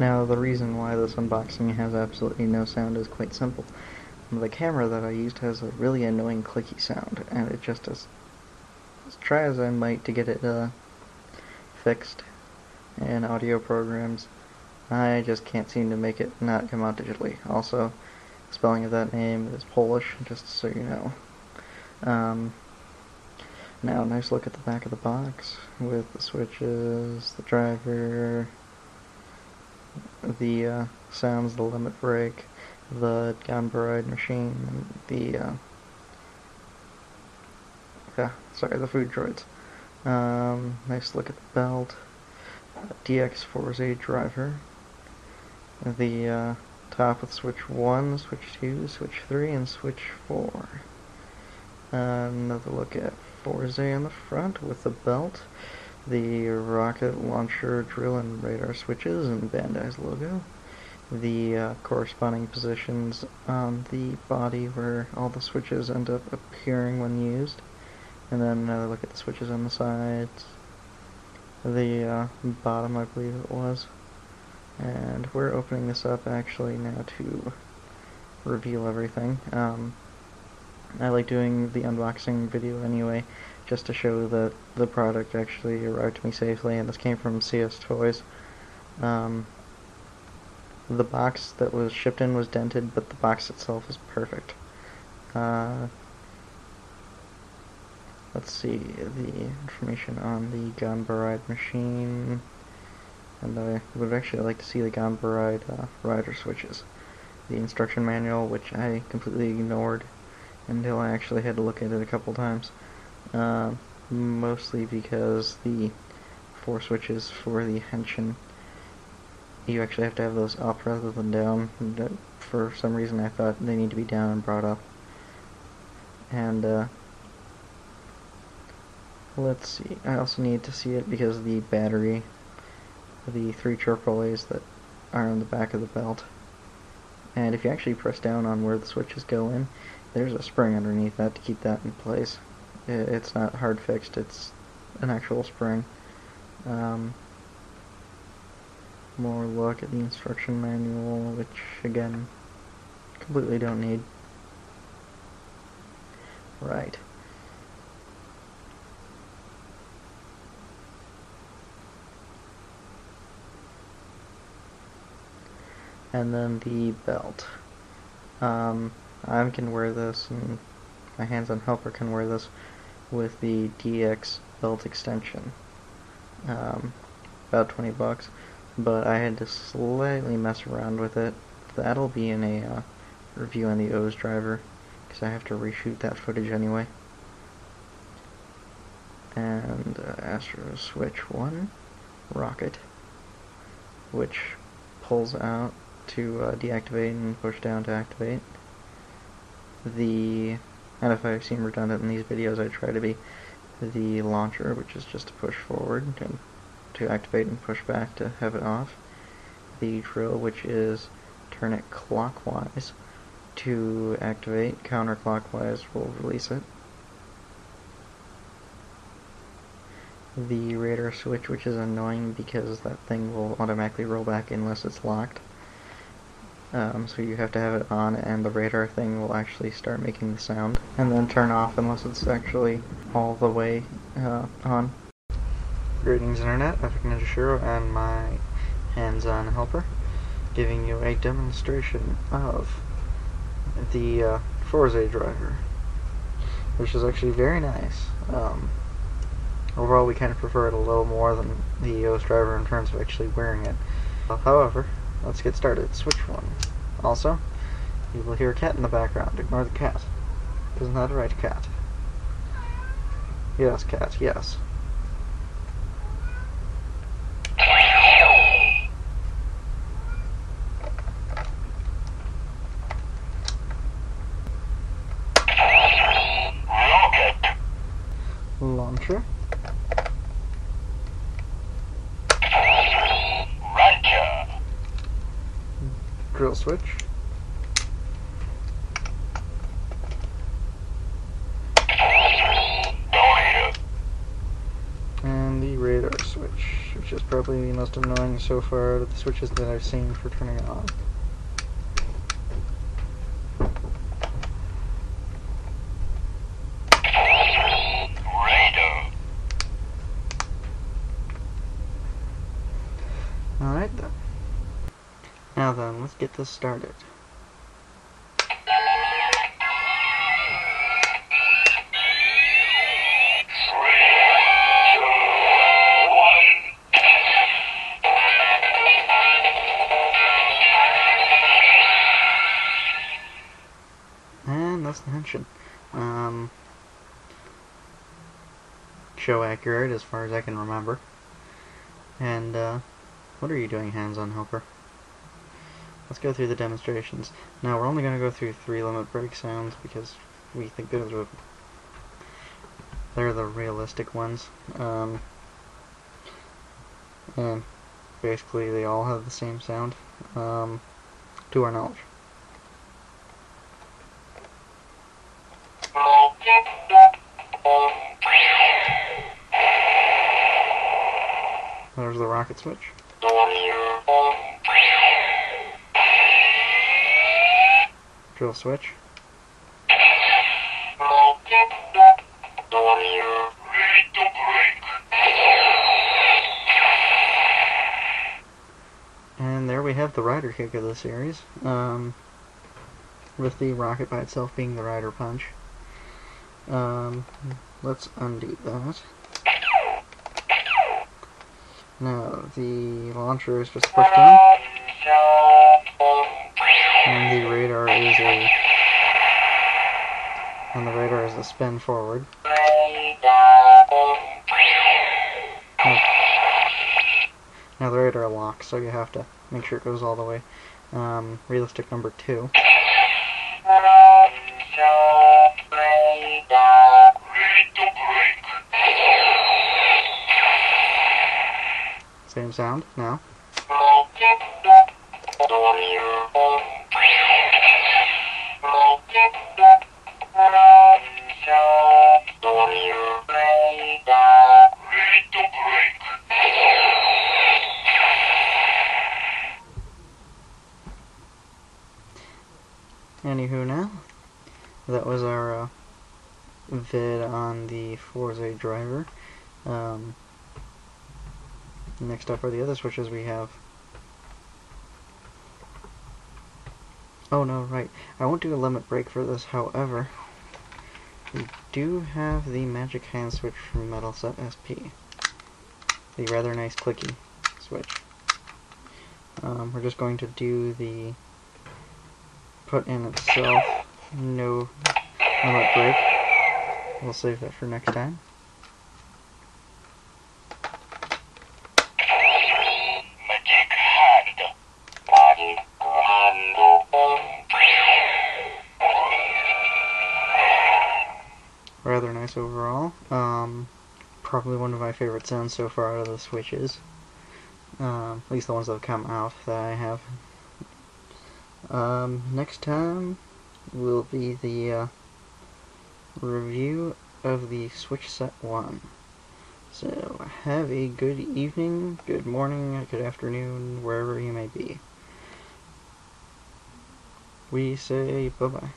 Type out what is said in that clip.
Now, the reason why this unboxing has absolutely no sound is quite simple. The camera that I used has a really annoying clicky sound, and it just as try as I might to get it fixed in audio programs, I just can't seem to make it not come out digitally. Also, the spelling of that name is Polish, just so you know. Now, nice look at the back of the box with the switches, the driver, the sounds, the limit break, the Kamen Rider machine, and the food droids. Nice look at the belt, DX Fourze driver, the top with switch 1, switch 2, switch 3, and switch 4. Another look at Fourze on the front with the belt, the rocket launcher drill and radar switches and Bandai's logo, the corresponding positions on the body where all the switches end up appearing when used, and then another look at the switches on the sides, the bottom I believe it was, and we're opening this up actually now to reveal everything. I like doing the unboxing video anyway, just to show that the product actually arrived to me safely, and this came from CS Toys. The box that was shipped in was dented, but the box itself is perfect. Let's see, the information on the Kamen Rider machine, and I would actually like to see the Kamen Rider switches. The instruction manual, which I completely ignored until I actually had to look at it a couple times, mostly because the 4 switches for the henshin, you actually have to have those up rather than down. For some reason I thought they need to be down and brought up. And let's see, I also need to see it because the battery, the 3 AAAs that are on the back of the belt, and if you actually press down on where the switches go in, there's a spring underneath that to keep that in place. It's not hard fixed, it's an actual spring. More look at the instruction manual, which again, completely don't need. Right. And then the belt. I can wear this, and my hands-on helper can wear this with the DX belt extension. About 20 bucks, but I had to slightly mess around with it. That'll be in a review on the O's driver, because I have to reshoot that footage anyway. And Astro Switch 1, Rocket, which pulls out to deactivate and push down to activate. And if I seem redundant in these videos, I try to be, the launcher, which is just to push forward and to activate and push back to have it off. The drill, which is turn it clockwise to activate, counterclockwise will release it. The radar switch, which is annoying because that thing will automatically roll back unless it's locked. So you have to have it on, and the radar thing will actually start making the sound, and then turn off unless it's actually all the way on. Greetings Internet, Epic Ninja Shiro and my hands-on helper, giving you a demonstration of the Fourze driver, which is actually very nice. Overall, we kind of prefer it a little more than the EOS driver in terms of actually wearing it. However, let's get started. Switch 1. Also, you will hear a cat in the background. Ignore the cat. Isn't that right, cat? Yes, cat, yes. Rocket. Launcher. Drill switch. And the radar switch, which switch is probably the most annoying so far out of the switches that I've seen for turning it on. Alright then. Now then, let's get this started. And that's the henshin. Show accurate as far as I can remember. And, what are you doing, hands-on helper? Let's go through the demonstrations. Now, we're only going to go through 3 limit break sounds because we think they're the realistic ones. And basically, they all have the same sound, to our knowledge. There's the rocket switch. Drill switch. And there we have the rider kick of the series, with the rocket by itself being the rider punch. Let's undo that. Now, the launcher is just pushed down, and the radar is a spin forward. Now the radar locks, so you have to make sure it goes all the way. Realistic number 2. Same sound, now. Anywho now, that was our vid on the Fourze driver. Next up are the other switches we have. Oh no, right. I won't do a limit break for this, however, we do have the magic hand switch from Metal Set SP. The rather nice clicky switch. We're just going to do the put in itself, no limit break. We'll save that for next time. Rather nice overall. Probably one of my favorite sounds so far out of the switches. At least the ones that have come out that I have. Next time will be the review of the Switch Set 1. So, have a good evening, good morning, good afternoon, wherever you may be. We say bye-bye.